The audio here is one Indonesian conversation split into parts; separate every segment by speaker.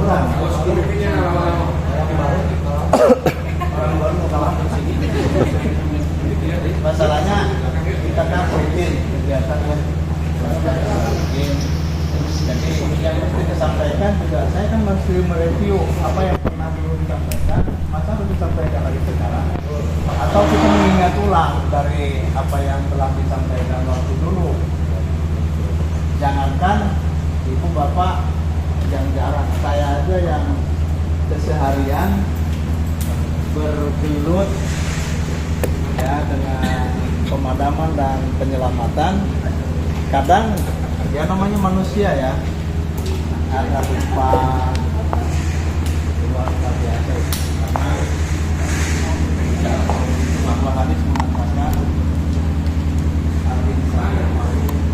Speaker 1: orang baru mau kalah di sini. Masalahnya kita kan rutin kegiatan ya. Jadi yang mesti disampaikan juga, saya kan masih mereview apa yang pernah dulu disampaikan, masa harus disampaikan lagi sekarang, atau kita mengingat ulang dari apa yang telah disampaikan waktu dulu. Jangankan ibu bapak yang jarang, saya aja yang keseharian bergelut ya dengan pemadaman dan penyelamatan. Kadang ya namanya manusia ya, ada lupa luar biasa karena Bapak Hadis mengatakan al-insan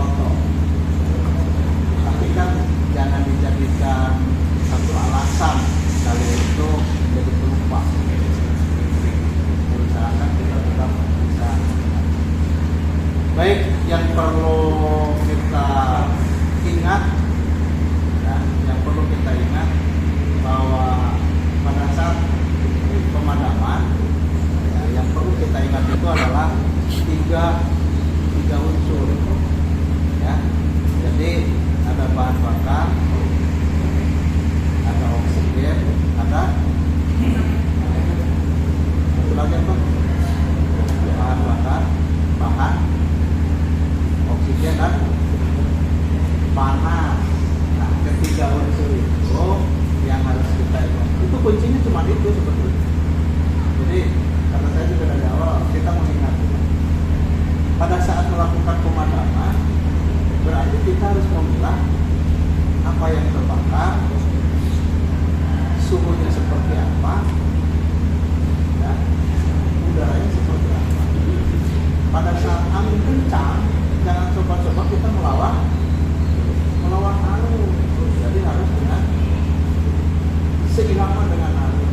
Speaker 1: kotor, tapi kan jangan dijadikan satu alasan kalau itu menjadi pelupa. Usahakan kita tetap bisa. Baik, yang perlu kita ingat ya, yang perlu kita ingat bahwa pada saat pemadaman ya, yang perlu kita ingat itu adalah tiga unsur ya. Jadi ada bahan bakar, ada oksigen, ada satu lagi apa? Bahan bakar, bahan oksigen dan panas. Nah, ketiga unsur itu yang harus kita ingat. Itu kuncinya cuma itu sebetulnya. Jadi kata saya juga dari awal kita mengingat pada saat melakukan pemadaman berarti kita harus memilah apa yang terbakar, suhunya seperti apa, ya, udaranya seperti apa. Pada saat angin kencang, jangan coba-coba kita melawan arus. Jadi harus dengan seirama dengan arus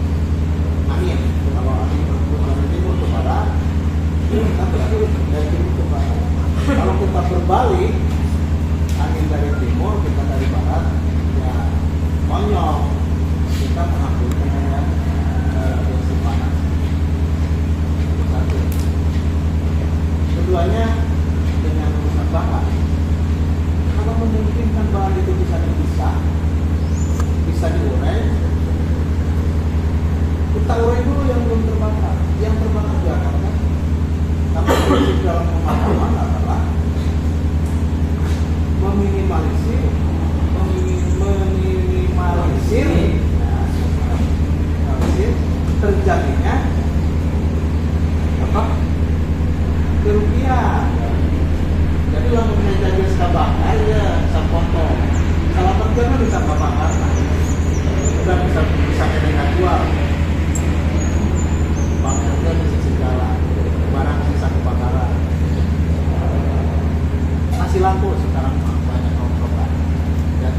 Speaker 1: angin. Kalau angin berputar dari timur ke barat, kita berbalik dari timur ke barat. Kalau kita berbalik, angin dari timur, kita dari barat, ya konyol. Kita menghasilkan yang reaksi panas. Satu. Keduanya dengan urusan bahan. Kalau memungkinkan bahan itu bisa dipisah, bisa diurai, kita urai dulu yang belum terbakar. Yang terbakar biarkan kan. Tapi prinsip dalam pemadaman adalah meminimalisir terjadinya apa? Kerugian. Jadi yang menjadi bakar ya bisa potong. Kalau terjadi bisa bakar, sudah bisa kita jual. Bakarnya bisa segala barang sisa kebakaran. Masih laku sekarang banyak rongsokan. Dan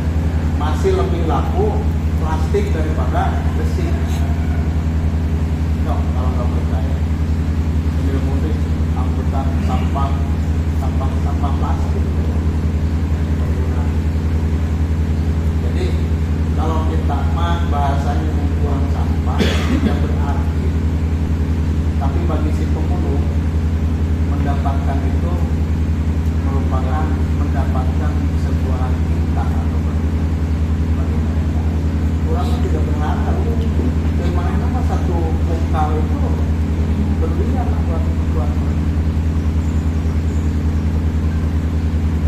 Speaker 1: masih lebih laku plastik daripada besi. No, kalau nggak percaya, ini mudik angkutan sampah plastik. Jadi kalau kita bahasanya membuang sampah tidak berarti, tapi bagi si pemulung mendapatkan itu merupakan mendapatkan sebuah cinta atau bagi mereka. Kurangnya tidak berharga. Kemarin apa satu bungkal itu berlian buat kebutuhan mereka.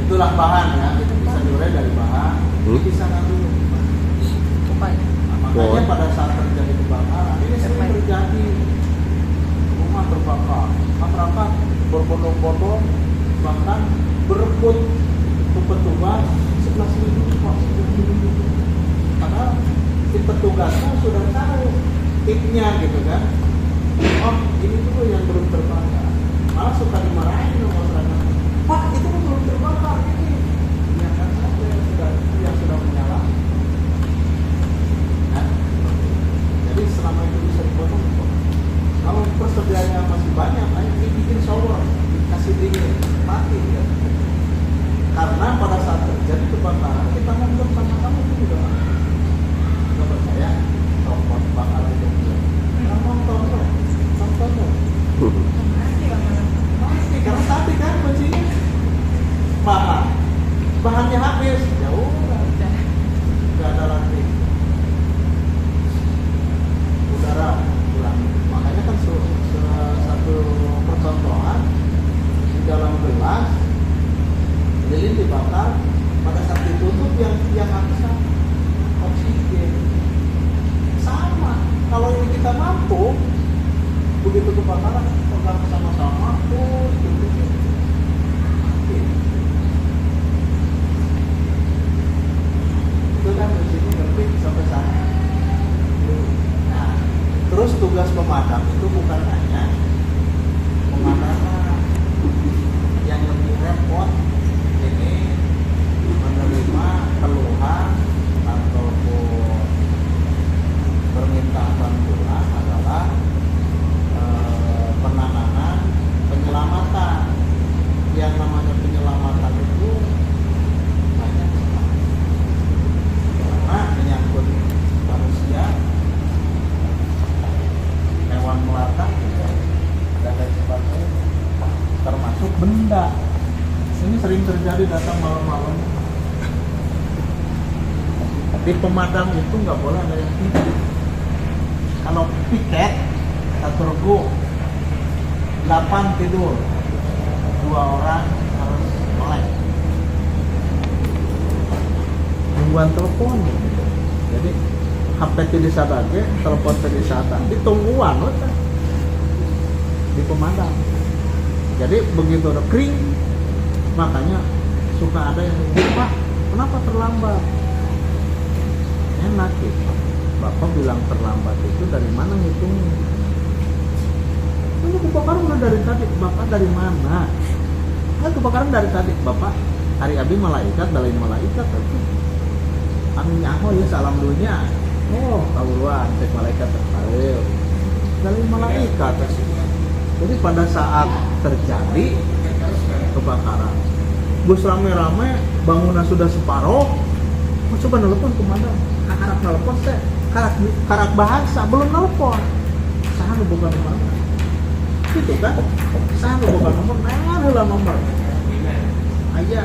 Speaker 1: Itulah bahan ya, itu bisa diurai dari bahan, bisa ngambil makanya pada saat terjadi kebakaran ini sering terjadi rumah terbakar, masyarakat berbondong-bondong bahkan berebut petugas sebelah sini karena si petugasnya sudah tahu tipnya gitu kan. Oh ini tuh yang belum terbakar, malah suka dimarahin sama masyarakat. Pak itu kan belum terbakar ini, biarkan saja yang sudah menyala. Nah, jadi selama itu bisa dipotong. Kalau persediaannya masih banyak, ayo dibikin shower, dikasih dingin, mati ya. Karena pada saat terjadi kebakaran kita ngomong sama kamu itu juga nggak percaya. begitu kebakaran pegang sama-sama gitu. Itu kan di sini ngerti sampai sana. Nah, terus tugas pemadam itu bukan hanya pemadaman, yang lebih repot ini menerima keluhan ataupun permintaan bantuan adalah penanganan penyelamatan. Yang namanya penyelamatan itu banyak sekali karena menyangkut manusia, hewan melata juga, dan lain sebagainya, termasuk benda. Ini sering terjadi datang malam-malam. Di pemadam itu nggak boleh ada yang tidur. Kalau piket satu regu 8 tidur, 2 orang harus melek. Tungguan telepon. Jadi HP tidak disada ge, telepon tidak disada, ditungguan di pemadam. Jadi begitu udah kering, makanya suka ada yang bilang, Pak, kenapa terlambat? Enak gitu. Bapak bilang terlambat itu dari mana ngitungnya? Ini kebakaran udah dari tadi. Bapak dari mana? Kebakaran dari tadi. Bapak hari abi malaikat, dalai malaikat tapi kami nyaho ya salam dunia. Oh, tawuruan cek malaikat terparil. Dalai malaikat. Jadi pada saat terjadi kebakaran, bus rame-rame, bangunan sudah separuh, coba nelpon kemana? Karak nelpon teh, karak bahasa belum nelpon. Sana bukan nomor, gitu kan? Sana bukan nomor, mana lah nomor? Aja,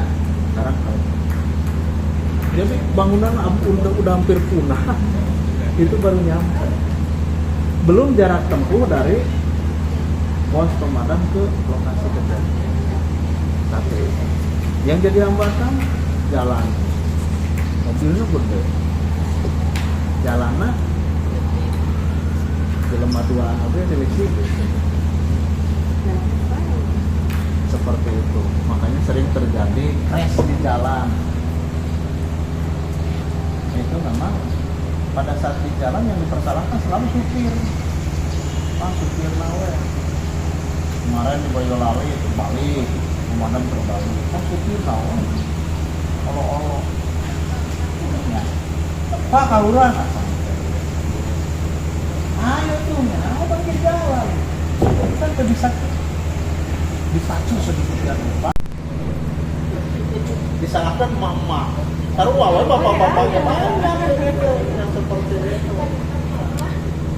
Speaker 1: karak nelpon. Jadi bangunan udah hampir punah, itu baru nyampe. Belum jarak tempuh dari pos pemadam ke lokasi kejadian. Tapi yang jadi hambatan jalan, mobilnya gede, jalannya jelema 2 mobil seleksi seperti itu. Makanya sering terjadi crash di jalan. Itu memang pada saat di jalan yang dipersalahkan selalu supir. Pak, supir nawe kemarin di Boyolali itu balik, pemadam terbalik. Pak, supir nawe olo-olo ya. Pak, kauran ayo tuh, nah, bagi jalan kan bisa dipacu sedikit ya Pak. Disalahkan mama taruh awal bapak-bapaknya gitu yang seperti itu.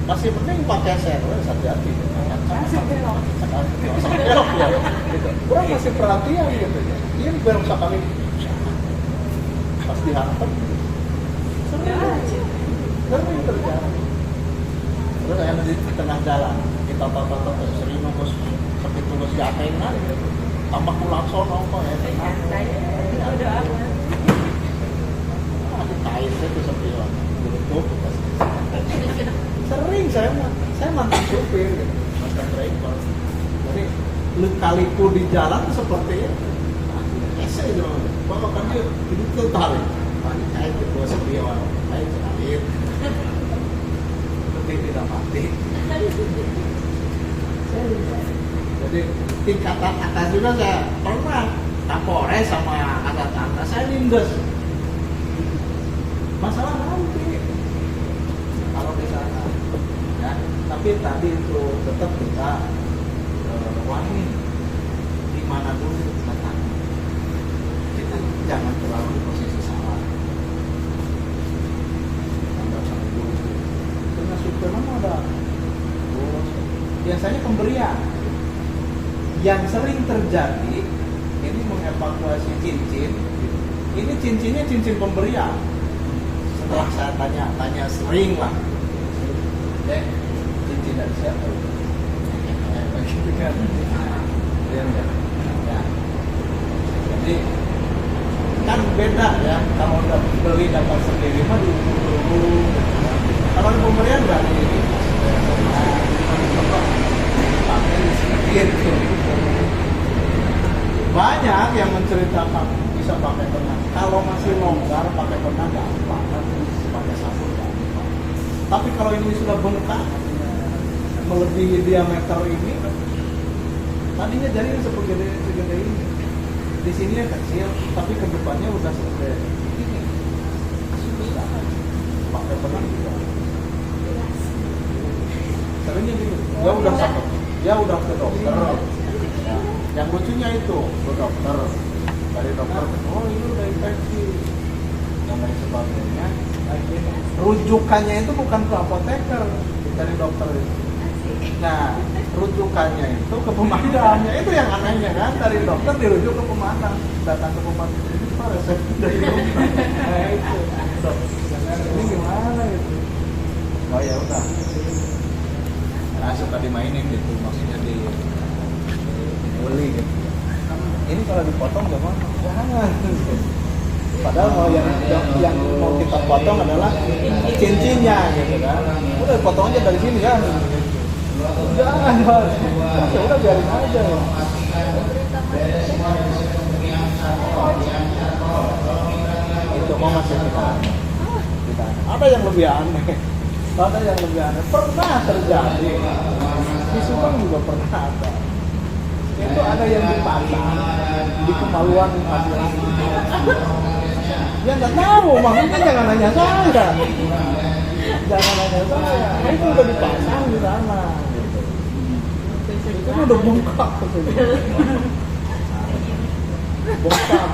Speaker 1: Masih penting pakai server hati-hati. Belok ya, gitu. Kurang masih perhatian gitu ya. Ini belok sekali pasti hantam. Sering terjadi. Terus yang di tengah jalan kita tonton sering nunggus seperti tulis jatengan tambah pulang sono kok ya. Kain itu seperti itu sering saya mantan supir gitu, mantan driver. Jadi kaliku di jalan seperti itu ese gitu bapak kan dia itu tertarik kain itu seperti orang kain terakhir tapi tidak mati. Jadi tingkatan atas juga saya pernah Kapolres sama atas saya lindes masalah nanti kalau di sana ya. Tapi tadi itu tetap kita wangi di mana dulu datang, kita jangan terlalu di posisi salah. Anda sama dulu karena supir mana ada biasanya pemberian yang sering terjadi ini mengevakuasi cincin. Ini cincinnya cincin pemberian. Setelah saya tanya sering lah, cincin dari siapa? Gitu kan? Ya. Jadi kan beda ya. Kalau udah beli dapat sendiri mah dulu. Kalau pemberian nggak ini. banyak yang menceritakan bisa pakai benang. Kalau masih longgar pakai benang gampang, pakai sabun gampang. Tapi kalau ini sudah bengkak melebihi diameter ini, tadinya jarinya segede ini. Di sini kecil, tapi ke depannya udah segede ini. Susah. Pakai benang juga. Seringnya gitu. Dia udah ke dokter. Yang lucunya itu ke dokter. Dari dokter, oh ini udah infeksi dan lain sebagainya. Rujukannya itu bukan ke apoteker dari dokter itu. Nah, rujukannya itu ke pemadamnya. Itu yang anehnya kan, dari dokter dirujuk ke pemadam. Datang ke pemadam, ini apa resep dari dokter? Nah itu, dok, ini gimana itu? Oh ya udah, nah suka dimainin gitu, maksudnya dibeli gitu. Ini kalau dipotong gimana? Jangan. Padahal mau yang mau kita potong adalah cincinnya gitu kan. Udah potong aja dari sini ya. Jangan, ya udah biarin aja. Itu mau masih kita. Ada yang lebih aneh. Pernah terjadi. Di Subang juga pernah ada. Itu ada yang dipasang di kemaluan laki-laki. Ya nggak tahu, makanya jangan nanya saya. Itu udah dipasang di sana. Itu udah bengkak. Bengkak.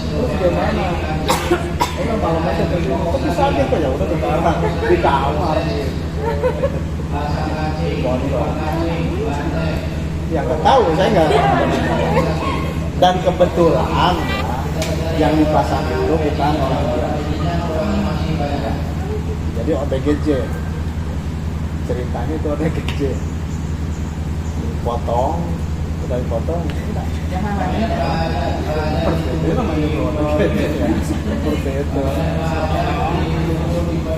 Speaker 1: Terus gimana? Orang malam aja terus tapi sakit ya udah di kamar. Ya nggak tahu, saya nggak. Dan kebetulan yang dipasang itu bukan orang biasa. Jadi ODGJ. Ceritanya itu ODGJ. Potong, udah dipotong, udah. Itu namanya ODGJ ya. Seperti itu.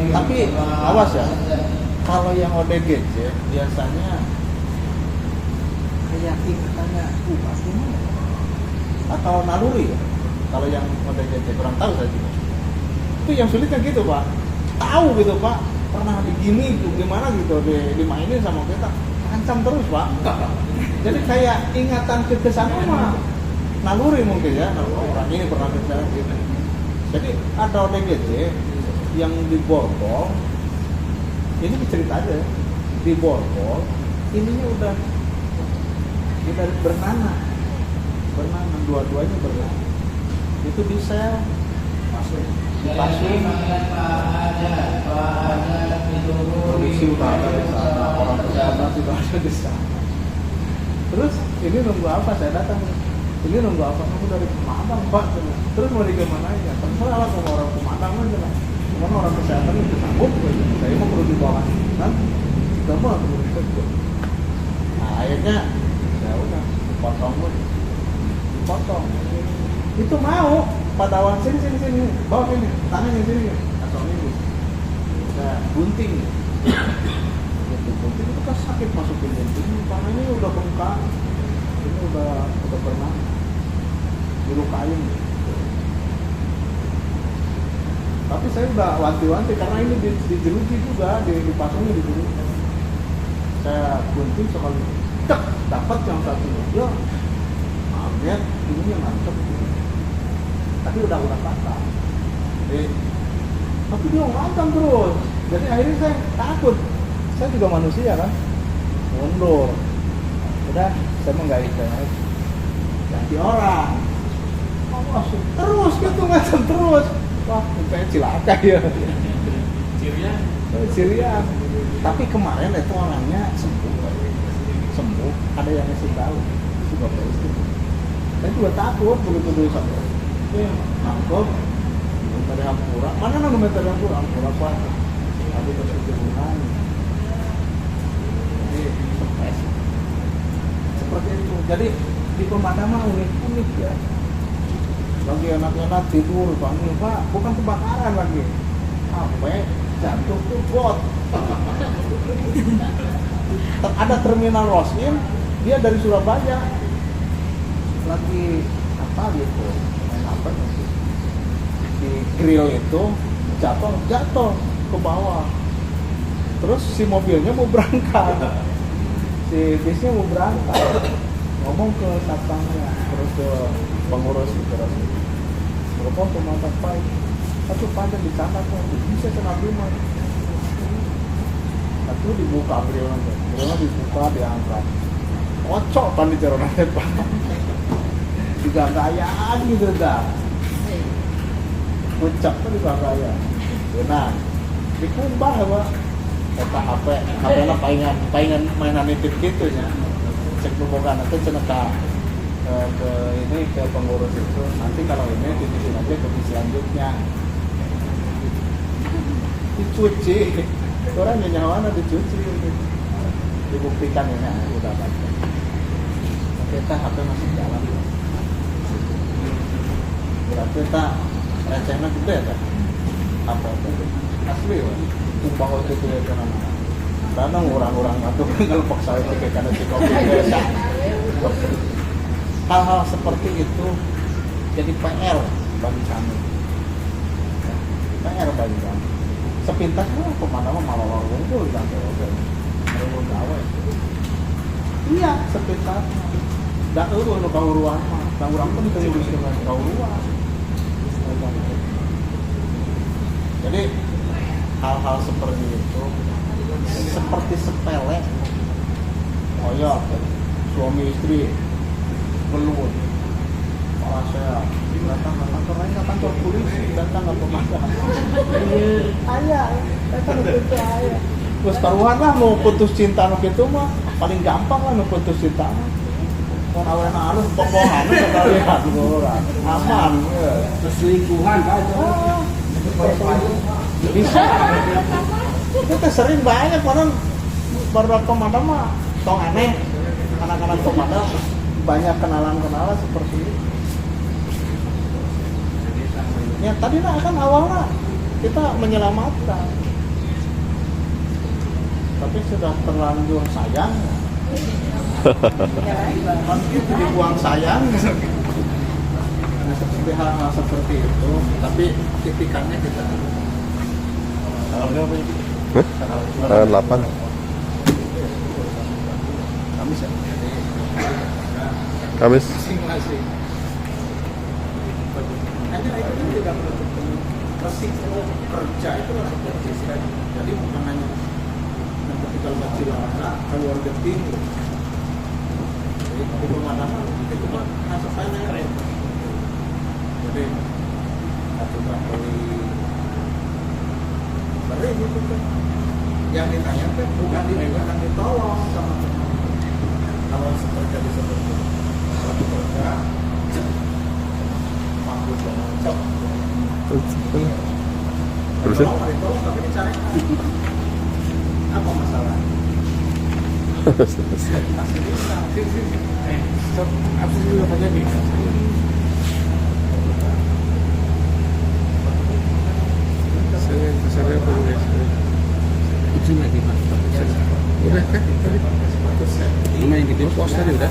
Speaker 1: Tapi awas ya, kalau yang ODGJ biasanya kayak tingkatannya gimana? Atau naluri ya? Kalau yang ODGJ kurang tahu saya juga. Itu yang sulitnya gitu Pak. Tahu gitu Pak, pernah begini tuh gimana gitu dimainin sama kita, ancam terus Pak. Jadi kayak ingatan ke sana mah naluri mungkin ya, orang ini pernah bicara gitu. Jadi ada ODGJ yang di borgol, ini cerita aja, di borgol, ininya udah bernanah, dua-duanya bernanah. Itu di sel, dipasung, produksi udah ada di sana, orang kesehatan sudah ada di sana. Terus ini nunggu apa? Saya datang. Ini nunggu apa? Nunggu dari pemadam Pak. Terus mau dikemanain? Terserah lah sama orang pemadam aja lah. Cuman orang kesehatan itu sanggup. Saya mau perlu dibawa kan? Kita mau perlu disebut. Nah akhirnya ya udah potong. Itu mau padawan sini bawa sini tangan yang sini atau ini nah gunting gunting itu kan sakit masukin gunting karena ini udah bengkak, ini udah pernah dilukain. Tapi saya udah wanti-wanti karena ini dijeruji juga, dipasangnya dijeruji. Saya gunting sekali tek dapat yang satunya dia lihat ini yang mantep, tapi udah patah. Tapi dia ngancam terus. Jadi akhirnya saya takut. Saya juga manusia kan, mundur. Udah, saya nggak ikut. Ganti orang. Terus gitu ngancam terus. Wah, sampai cilaka ya. Cirian. Tapi kemarin itu orangnya sembuh. Ada yang ngasih tahu. Sudah beres. Saya juga takut begitu sampai nangkep dari Ampura. Mana nama dari Ampura? Ampura apa? Tapi terus kejenuhan. Jadi seperti itu. Jadi di pemadaman unik ya. Bagi anak-anak tidur bangun Pak, bukan kebakaran lagi. Sampai jatuh tuh bot. Ada terminal Rosin, dia dari Surabaya. lagi apa gitu, main apa gitu, di grill itu jatuh ke bawah. Terus si mobilnya mau berangkat, si bisnya mau berangkat, ngomong ke satpamnya, terus ke pengurus terus telepon ke mantan baik, satu panjang di sana kok bisa kena rumah. Satu dibuka grillnya dibuka diangkat, kocok pan di ceronan pak, digagayaan gitu dah, ucap tuh digagayaan, nah dikumbah pak. Eta HP lah palingan mainan nitip gitu ya. Cek bobogan itu cenah ke ini ke pengurus itu. Nanti kalau ini titipin aja ke bis selanjutnya. Dicuci. Orang nyawana dicuci. Dibuktikan ini udah baca. Kita HP masih jalan. Berarti kita recehnya gede kan? HP itu asli ya. Tumpah itu ya kan karena orang-orang atau kalau paksa itu kayak karena si kopi biasa. Hal-hal seperti itu jadi PR bagi kami. PR bagi kami. Sepintas kemana malah orang itu bilang oke, mau gawe. Iya sepintas. Dah urun kauruan mah, orang pun itu dengan kauruan. Jadi hal-hal seperti itu seperti sepele. Oh ya, suami istri belut, malah saya datang ke kantor polisi, datang ke pemadam. Ayah, datang ke ayah. Terus taruhan lah mau putus cinta gitu mah paling gampang lah mau putus cinta. Mau awalnya halus, bohongan, sekalian, aman.
Speaker 2: Selingkuhan aja.
Speaker 1: Bisa. Kita sering banyak orang beberapa pemadam mah tong aneh, anak-anak pemadam banyak kenalan seperti itu. Ya tadi kan awalnya kita menyelamatkan, tapi sudah terlanjur sayang. Itu dibuang sayang. Nah, seperti hal-hal seperti itu, tapi titikannya kita.
Speaker 3: Tanggal 8.
Speaker 1: Kamis ya?
Speaker 3: Kamis.
Speaker 1: Masing-masing. Hanya itu juga resiko kerja itu resiko kan. Jadi bukan hanya ketika kecil anak keluarga timur. Jadi di pemadaman itu kan masuk sana. Jadi satu kali beri gitu kan. Yang ditanya kan bukan ditolong sama teman. Kalau terjadi seperti itu, satu kerja, mampu cocok.
Speaker 3: Terus?
Speaker 1: Ditolong tapi dicari. Apa masalah? Pasti bisa. Aku juga banyak bisa.
Speaker 2: Saya boleh. Itu lagi Pak. Udah kan? Cuma yang gitu pos tadi udah.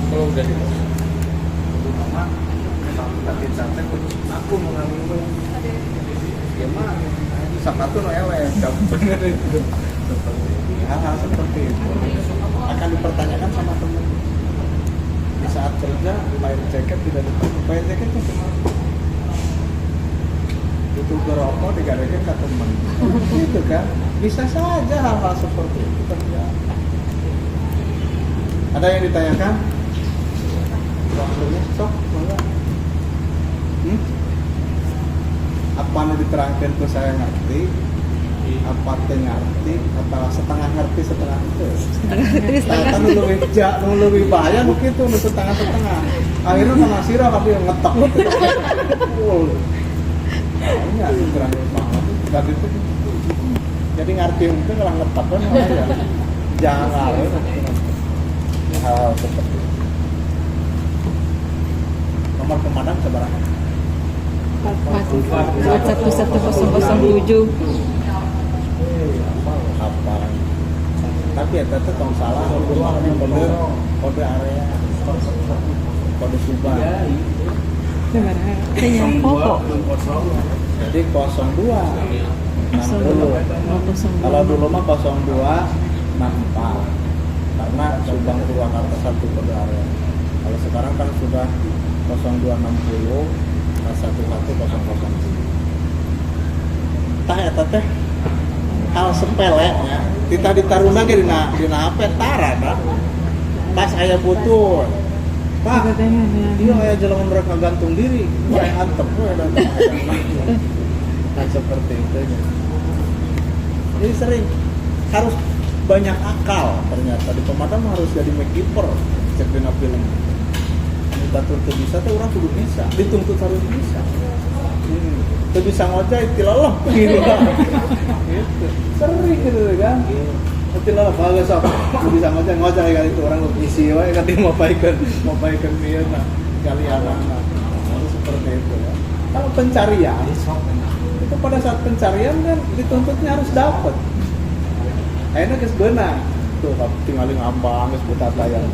Speaker 2: Kalau udah di pos.
Speaker 1: Tapi sampai aku mengambil ya mah satu ewe benar itu. Hal-hal seperti itu akan dipertanyakan sama teman. Di saat kerja bayar jaket tidak dipakai. Bayar jaket itu cuma itu berapa digadekan ke teman. Gitu kan? Bisa saja hal-hal seperti itu terjadi. Ada yang ditanyakan? Waktunya sok mana? Apa yang diterangkan ke saya ngerti? Apa ngerti? Apa setengah ngerti setengah itu? Setengah lebih bahaya begitu, setengah. Akhirnya sama sirah tapi yang ngetok. Enggak kurang paham. Enggak itu. Jadi ngerti itu kalau ngetok kan ya. Jangan hal seperti itu. Nomor pemadam seberapa?
Speaker 4: 41107.
Speaker 1: Apa? Tapi ya teteh tong salah kode area kode Subang.
Speaker 4: Kayaknya pokok.
Speaker 1: Jadi 02 60. Kalau dulu mah 02 64. Karena Subang Purwakarta 1 kode area. Kalau sekarang kan sudah 0260 1100. Tah eta teh hal sepele nya. Kita ditaruna ge dina HP tara kan. Pas aya butuh. Pak, dia aya jalan mereka gantung diri. Wah, antep we datang. Nah, seperti itu. Jadi sering harus banyak akal ternyata di pemadam harus jadi MacGyver cek dina film. Ini batur teu bisa teh urang kudu bisa, dituntut harus bisa. Teu bisa ngojek tilallah gitu. Gitu. Sering gitu kan. Tilallah bagus apa? Bisa ngojek kali itu orang isi wae kan dia mau paikeun dia nah kali anak. Seperti itu ya. Kalau pencarian itu pada saat pencarian kan dituntutnya harus dapat. Akhirnya geus beunang. Tuh tinggal ngambang geus butatayang.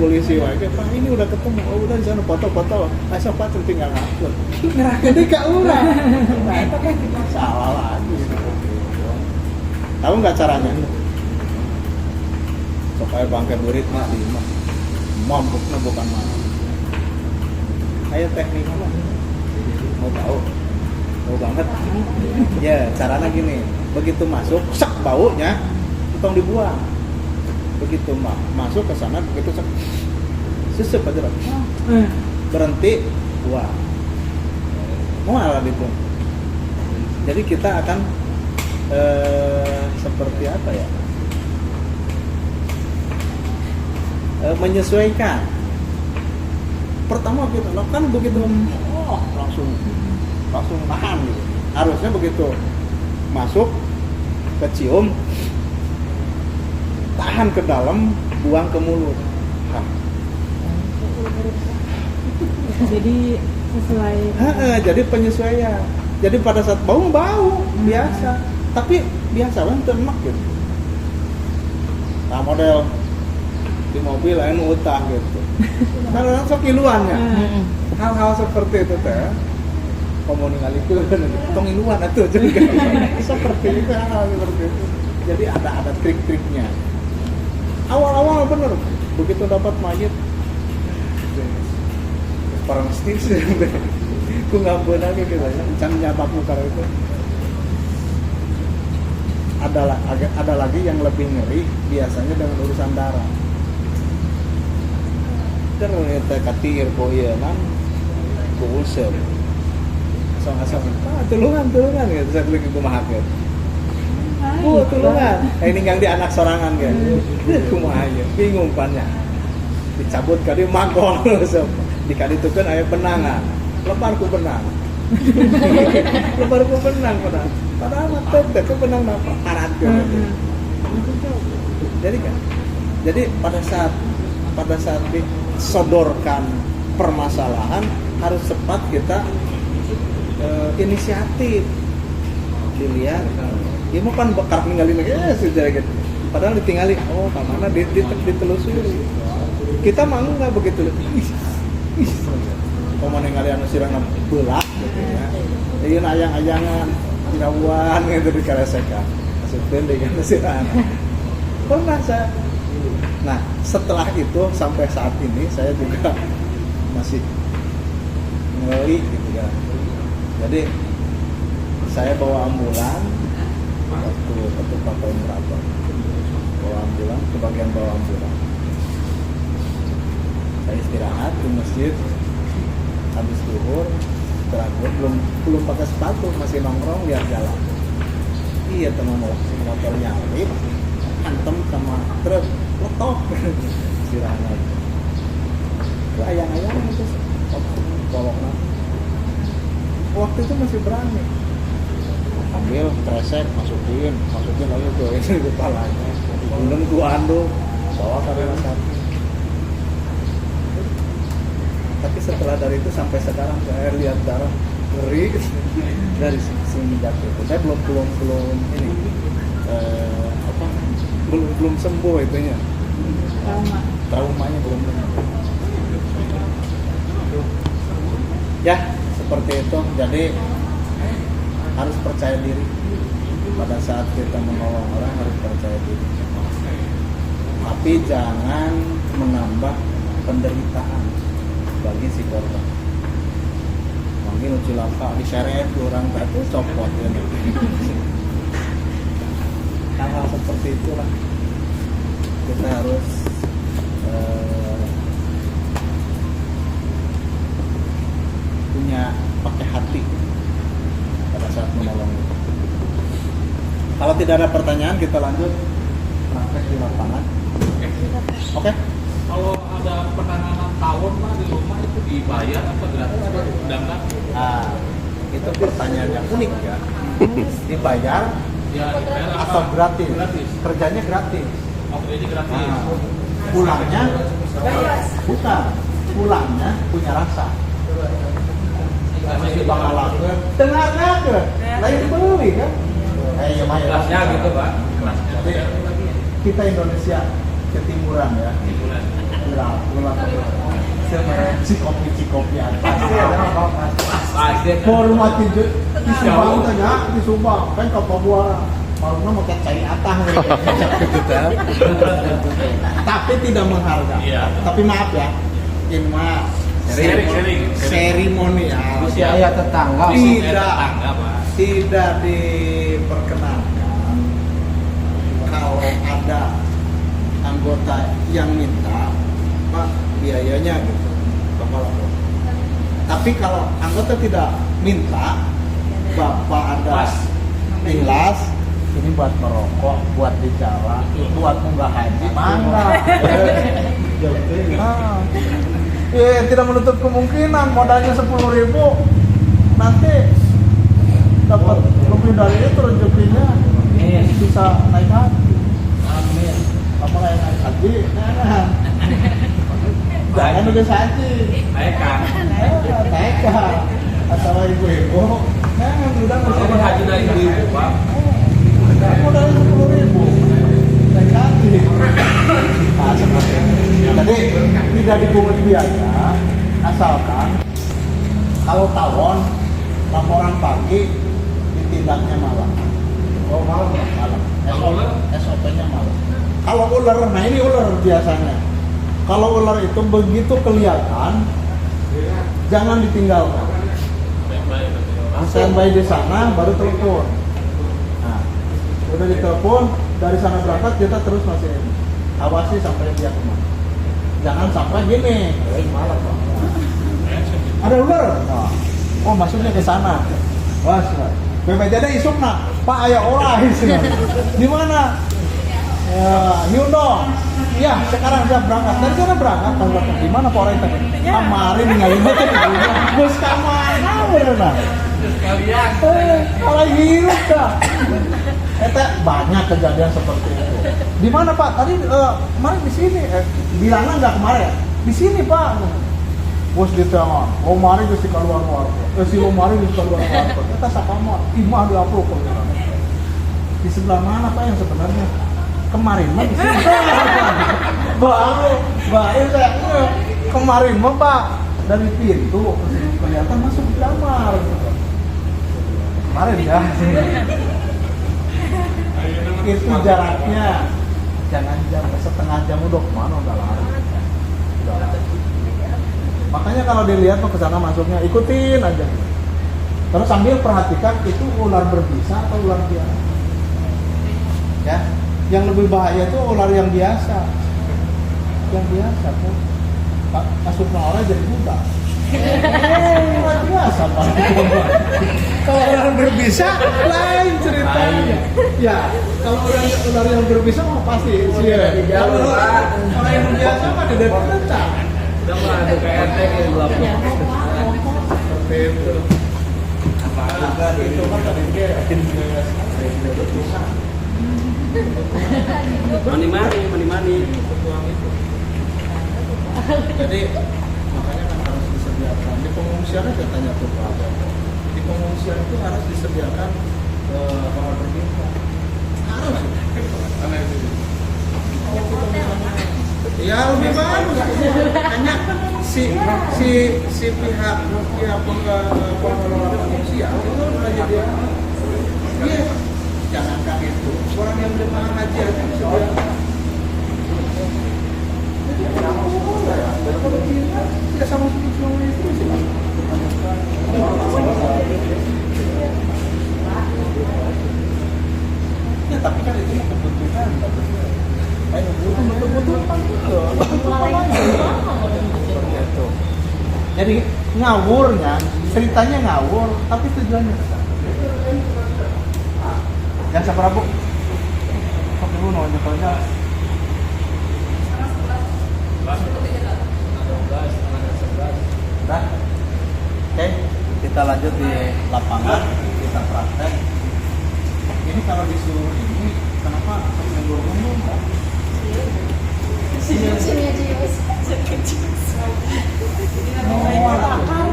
Speaker 1: Polisi wae Pak ini udah ketemu. Oh udah di sana foto-foto. Asa Pak tinggal ngapur. Nyerahkeun deui ka urang. Nah, itu kan salah lagi. Tahu nggak caranya? Supaya bangkai burit mah di imah. Mambuknya bukan mana. Ayo tekniknya lah. Mau tahu? Mau banget? Ya caranya gini. Begitu masuk, sak baunya, tong dibuang. Begitu masuk ke sana, begitu sak sesep aja lah. Berhenti, buang. Mual itu. Jadi kita akan seperti apa ya? Menyesuaikan. Pertama kita kan begitu langsung nahan gitu. Harusnya begitu masuk kecium tahan ke dalam buang ke mulut.
Speaker 4: Jadi sesuai.
Speaker 1: Jadi penyesuaian. Jadi pada saat bau biasa, tapi biasa kan termak gitu. Nah model di mobil lain utah gitu. Karena sok iluannya. Hal-hal seperti itu teh komunikasiku tong iluan atuh juga. Seperti itu hal seperti itu. Jadi ada trik-triknya. Awal-awal bener begitu dapat mayit perang stis ku nggak benar gitu ya can nyata pukar itu ada lagi yang lebih ngeri biasanya dengan urusan darah ternyata katir ko ieu nan ku ulseur asal-asal tulungan gitu saya beli kumaha gitu tulungan ini yang di anak sorangan kan kumaha ieu bingung pannya dicabut ka dieu magol dikaditukeun aya benangan lepar ku benang padahal mah teu ku benang mah karatkeun jadi pada saat disodorkan permasalahan harus cepat kita inisiatif dilihat dia mau kan bakar ninggalin lagi sudah gitu padahal ditinggali kemana ditelusuri kita mau nggak begitu mau ningali anu sirang beulak gitu ya jadi ayang-ayangan jauhan gitu dikaresekan masukkeun deui kana sirang pernah saya. Nah setelah itu sampai saat ini saya juga masih ngeli gitu ya. Jadi saya bawa ambulan waktu tahun berapa bawa ambulan ke bagian bawah ambulan saya istirahat di masjid habis zuhur terakhir belum pakai sepatu masih nongkrong lihat jalan iya teman motor nyalip antem sama truk letok istirahat ayang-ayang itu koloknya waktu itu masih berani ambil kresek masukin lagi tuh ini di kepalanya belum gua anduk bawa ke rumah sakit tapi setelah dari itu sampai sekarang saya lihat darah ngeri dari semenjak itu saya belum ini belum sembuh itunya,
Speaker 4: Trauma.
Speaker 1: traumanya belum sembuh. Ya seperti itu. Jadi harus percaya diri pada saat kita menolong orang, harus percaya diri. Tapi jangan menambah penderitaan bagi si korban. Mungkin cilaka diseret orang itu copot ya. Hal-hal seperti itulah kita harus punya pakai hati pada saat menolong itu. Kalau tidak ada pertanyaan, kita lanjut praktek di lapangan. Oke?
Speaker 2: Kalau ada penanganan tawon mah di rumah itu dibayar apa gratis ada undangan?
Speaker 1: Nah, itu pertanyaan yang unik ya. Dibayar
Speaker 2: Ya dibayar apa?
Speaker 1: atau gratis?
Speaker 2: Gratis.
Speaker 1: Kerjanya gratis.
Speaker 2: Oh ini gratis.
Speaker 1: Nah, pulangnya bukan. Pulangnya punya rasa. Masih bakal lakukan. Dengarnya ke, lain beli kan? Ya mah ya.
Speaker 2: Kelasnya gitu pak. Kelasnya.
Speaker 1: Jadi kita Indonesia ketimuran ya.
Speaker 2: Bulan.
Speaker 1: Pulang sebenarnya cikopi-cikopian pasti ada apa-apa.
Speaker 2: Pasti.
Speaker 1: Hormati di Subang tanya di Subang kan ke Papua malunya mau kayak cai atah gitu kan. Tapi tidak menghargai.
Speaker 2: Iya.
Speaker 1: Tapi maaf ya, ini mah
Speaker 2: Sharing.
Speaker 1: seremonial.
Speaker 2: Usia tetangga.
Speaker 1: Tidak diperkenankan kalau ada anggota yang minta, Pak, biayanya gitu, kepala keluarga. Tapi kalau anggota tidak minta, Bapak ada ikhlas, ini buat merokok, buat di jalan, buat munggah haji, mangga. Tidak menutup kemungkinan modalnya 10.000, nanti dapat lebih dari itu rezekinya, bisa naik haji. Amin. Apa kayak naik haji? Jangan udah haji. Naik atau ibu-ibu. Udah
Speaker 2: Kalau haji dari ibu pak.
Speaker 1: modalnya 10.000. Naik haji. Nah, seperti itu. Jadi tidak dipungut biaya, asalkan kalau tawon laporan pagi ditindaknya malam. Oh malam. SOP-nya malam. Kalau ular, nah ini ular biasanya. Kalau ular itu begitu kelihatan, jangan ditinggalkan. Standby di sana, baru telepon. Nah, udah ditelepon, dari sana berangkat kita terus masih awasi sampai dia kemana. Jangan sampai gini, malam Pak. Ada ular. Oh masuknya ke sana. Wah, BPJD isuk nak, Pak ayah orang di mana? Ya, Hyundai. Iya, sekarang saya berangkat. Dari sana berangkat, di mana Pak orang tadi? Kemarin ngalih macam ini. Bus kamana benar.
Speaker 2: Sekalian.
Speaker 1: Orang hirup dah. Eta banyak kejadian seperti itu. Di mana Pak? Tadi kemarin di sini. Bilangnya nggak kemarin. Di sini Pak. Bos di tengah. Omari geus keluar si Omari geus keluar. Eta sakamar. Imah di upload kok. Di sebelah mana Pak yang sebenarnya? Kemarin mah di sini. baru saya kemarin mah Pak dari pintu kelihatan masuk di kamar. Kemarin ya. Itu jaraknya jangan jam setengah jam udah kemana udah lari. Makanya kalau dilihat tuh kesana masuknya ikutin aja. Terus sambil perhatikan itu ular berbisa atau ular biasa. Ya, yang lebih bahaya itu ular yang biasa. Yang biasa tuh masuknya orang jadi budak. Ular biasa Pak. Kalau ular berbisa lain ceritanya. Ya, kalau ular yang berbisa mah pasti sih. Kalau orang yang biasa mah tidak terletak.
Speaker 2: Udah mah ada KRT yang belakang.
Speaker 1: Seperti itu. Juga itu kan tadi dia
Speaker 2: Mani.
Speaker 1: Jadi makanya kan harus disediakan di pengungsian aja tanya tuh Pak. Di pengungsian itu harus disediakan kamar berbintang. Ya lebih bagus. Hanya si pihak pengelola pengungsian itu udah jadi iya. Jangankan itu, orang yang jemaah haji aja bisa bilang. Tidak sama seperti itu sih. Ya tapi kan itu kebutuhan. Betul-betul jadi ngawurnya, ceritanya ngawur, tapi tujuannya besar. Jangan sabar bu. Kok dulu nanya kerja. Udah. Oke, kita lanjut di lapangan, kita praktek. Ini kalau disuruh ini, kenapa menggulung-gulung?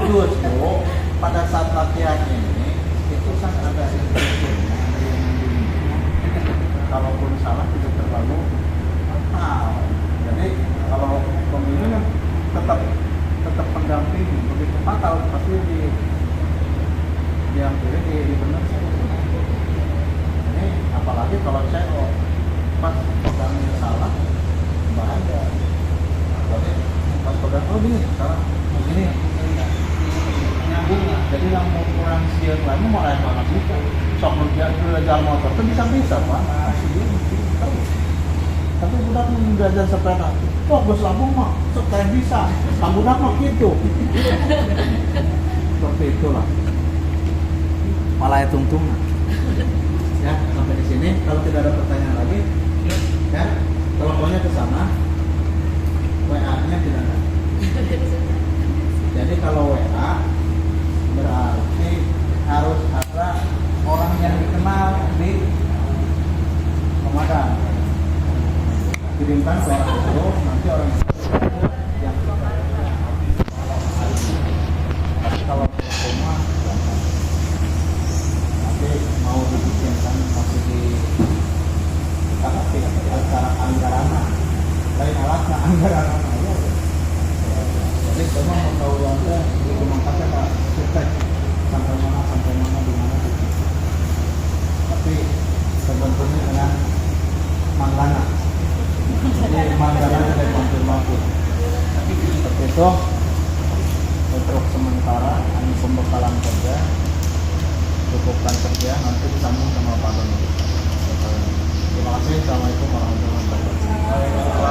Speaker 1: Terus bu, pada saat latihan ini itu kan ada instrukturnya, kalaupun salah tidak terlalu mahal. Jadi kalau pemilu tetap pendampingi, begitu fatal pasti diambil di benar. Ini apalagi kalau saya pas pegangnya salah bahaya. Jadi pas pegang gini salah begini nyambung lah. Jadi yang mau kurang siap lagi mau lain mana bisa. Sok belajar motor itu bisa pak. Masih terus. Tapi budak belajar sepeda. Wah bos lambung mah sepeda bisa. Budak mah gitu. Seperti itulah. Malah ya tungtung. Ya sampai di sini. Kalau tidak ada pertanyaan lagi, ya teleponnya ke sana. WA-nya tidak ada. Jadi kalau WA berarti harus ada orang yang dikenal di pemadam. Kirimkan ke orang itu, nanti orang yang tapi kalau rumah nanti mau dibikinkan masih di acara anggarana lain alatnya anggarana ya. Jadi semua mau tahu di rumah kaca pak cetek sampai mana di mana gitu. Tapi sebenarnya dengan manggana. Jadi manggana ada konfirmasi. Seperti itu untuk sementara ini pembekalan kerja, cukupkan kerja nanti disambung sama Pak Doni. Terima kasih. Assalamualaikum warahmatullahi wabarakatuh.